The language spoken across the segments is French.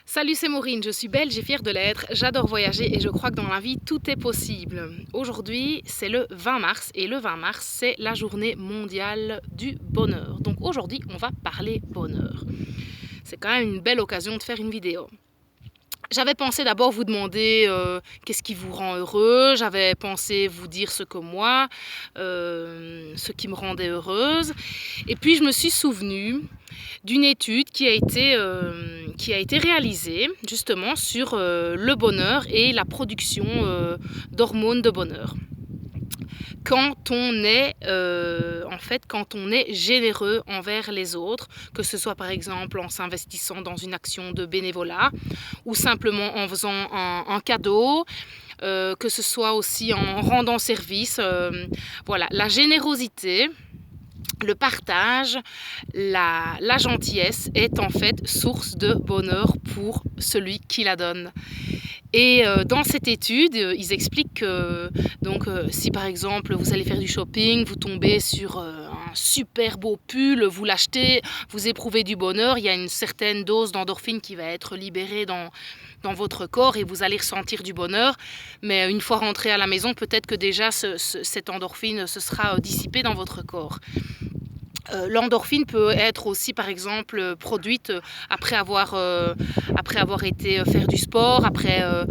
Salut, c'est Maureen, je suis belge et fière de l'être, j'adore voyager et je crois que dans la vie tout est possible. Aujourd'hui c'est le 20 mars et le 20 mars c'est la journée mondiale du bonheur. Donc aujourd'hui on va parler bonheur. C'est quand même une belle occasion de faire une vidéo. J'avais pensé d'abord vous demander qu'est-ce qui vous rend heureux, j'avais pensé vous dire ce que moi, ce qui me rendait heureuse. Et puis je me suis souvenue d'une étude qui a été réalisée justement sur le bonheur et la production d'hormones de bonheur. Quand on est généreux envers les autres, que ce soit par exemple en s'investissant dans une action de bénévolat ou simplement en faisant un cadeau, que ce soit aussi en rendant service. Voilà, la générosité, le partage, la gentillesse est en fait source de bonheur pour celui qui la donne. Et dans cette étude, ils expliquent que si par exemple vous allez faire du shopping, vous tombez sur un super beau pull, vous l'achetez, vous éprouvez du bonheur, il y a une certaine dose d'endorphine qui va être libérée dans votre corps et vous allez ressentir du bonheur. Mais une fois rentré à la maison, peut-être que déjà cette endorphine se sera dissipée dans votre corps. L'endorphine peut être aussi par exemple produite après avoir été faire du sport, enfin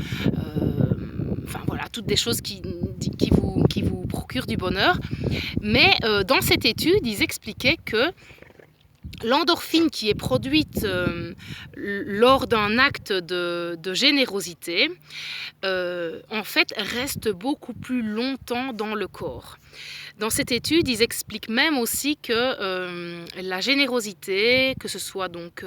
voilà, toutes des choses qui vous procurent du bonheur. Mais dans cette étude, ils expliquaient que l'endorphine qui est produite lors d'un acte de générosité, en fait, reste beaucoup plus longtemps dans le corps. Dans cette étude, ils expliquent même aussi que la générosité, que ce soit donc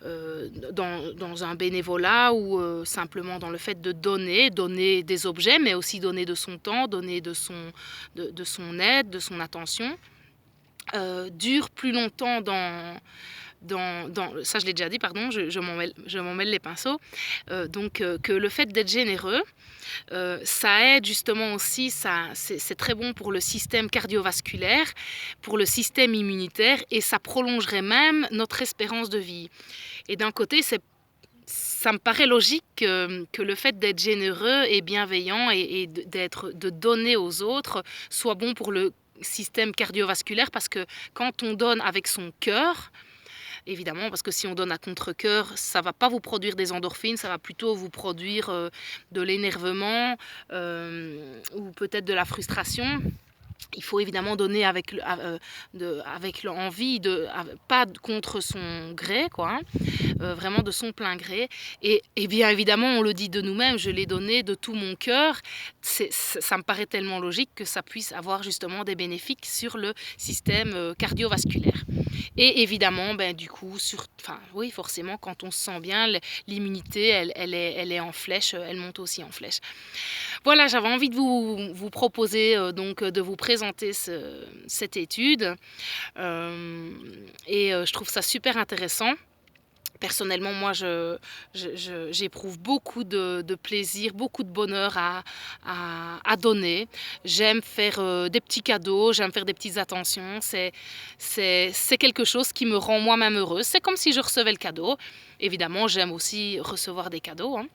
dans un bénévolat ou simplement dans le fait de donner des objets, mais aussi donner de son temps, donner de son aide, de son attention, dure plus longtemps ça je l'ai déjà dit, pardon, je m'en mêle les pinceaux, que le fait d'être généreux, ça aide justement aussi, c'est très bon pour le système cardiovasculaire, pour le système immunitaire et ça prolongerait même notre espérance de vie. Et d'un côté, ça me paraît logique que le fait d'être généreux et bienveillant et de donner aux autres soit bon pour le système cardiovasculaire parce que quand on donne avec son cœur, évidemment, parce que si on donne à contre-cœur, ça ne va pas vous produire des endorphines, ça va plutôt vous produire de l'énervement ou peut-être de la frustration. Il faut évidemment donner avec l'envie, pas contre son gré, quoi, vraiment de son plein gré. Et bien évidemment, on le dit de nous-mêmes, je l'ai donné de tout mon cœur. Ça me paraît tellement logique que ça puisse avoir justement des bénéfices sur le système cardiovasculaire. Et évidemment, du coup, oui, forcément, quand on se sent bien, l'immunité, elle est en flèche, elle monte aussi en flèche. Voilà, j'avais envie de vous proposer, de vous présenter cette étude. Je trouve ça super intéressant. Personnellement, moi, j'éprouve beaucoup de plaisir, beaucoup de bonheur à donner. J'aime faire des petits cadeaux, j'aime faire des petites attentions. C'est quelque chose qui me rend moi-même heureuse. C'est comme si je recevais le cadeau. Évidemment, j'aime aussi recevoir des cadeaux, hein.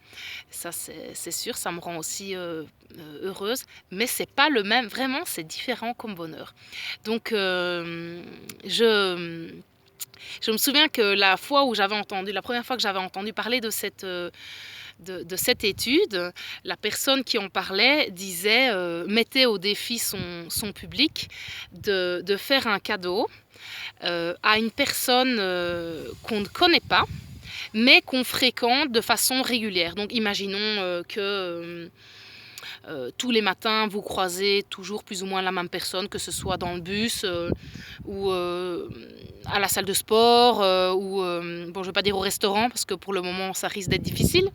Ça, c'est sûr, ça me rend aussi heureuse. Mais c'est pas le même, vraiment, c'est différent comme bonheur. Donc, je me souviens que la première fois que j'avais entendu parler de cette étude, la personne qui en parlait mettait au défi son public de faire un cadeau à une personne qu'on ne connaît pas, mais qu'on fréquente de façon régulière. Donc imaginons que tous les matins vous croisez toujours plus ou moins la même personne, que ce soit dans le bus ou à la salle de sport je ne vais pas dire au restaurant parce que pour le moment ça risque d'être difficile.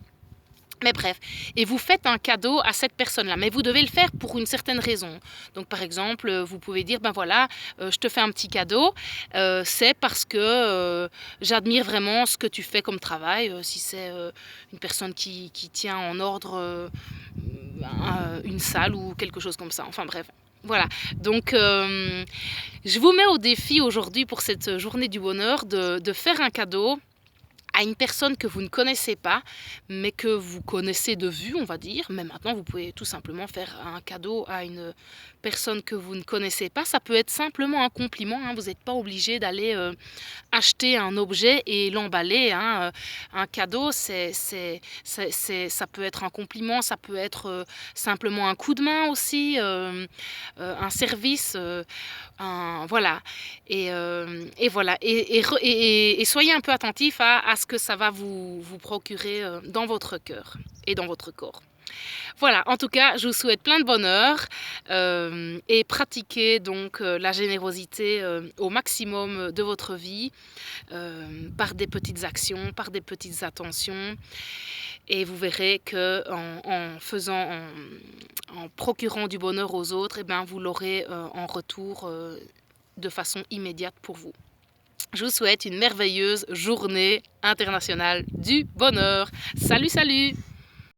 Mais bref, et vous faites un cadeau à cette personne-là, mais vous devez le faire pour une certaine raison. Donc par exemple, vous pouvez dire, je te fais un petit cadeau, c'est parce que j'admire vraiment ce que tu fais comme travail, si c'est une personne qui tient en ordre une salle ou quelque chose comme ça, enfin bref. Voilà, donc je vous mets au défi aujourd'hui pour cette journée du bonheur de faire un cadeau à une personne que vous ne connaissez pas, mais que vous connaissez de vue, on va dire. Mais maintenant, vous pouvez tout simplement faire un cadeau à une personne que vous ne connaissez pas. Ça peut être simplement un compliment, hein. Vous n'êtes pas obligé d'aller acheter un objet et l'emballer, hein. Un cadeau, ça peut être un compliment, ça peut être simplement un coup de main aussi, un service, voilà. Et voilà. Et soyez un peu attentif à ce que ça va vous procurer dans votre cœur et dans votre corps. Voilà, en tout cas, je vous souhaite plein de bonheur et pratiquez donc la générosité au maximum de votre vie par des petites actions, par des petites attentions. Et vous verrez que en procurant du bonheur aux autres, eh ben, vous l'aurez en retour de façon immédiate pour vous. Je vous souhaite une merveilleuse journée internationale du bonheur. Salut, salut!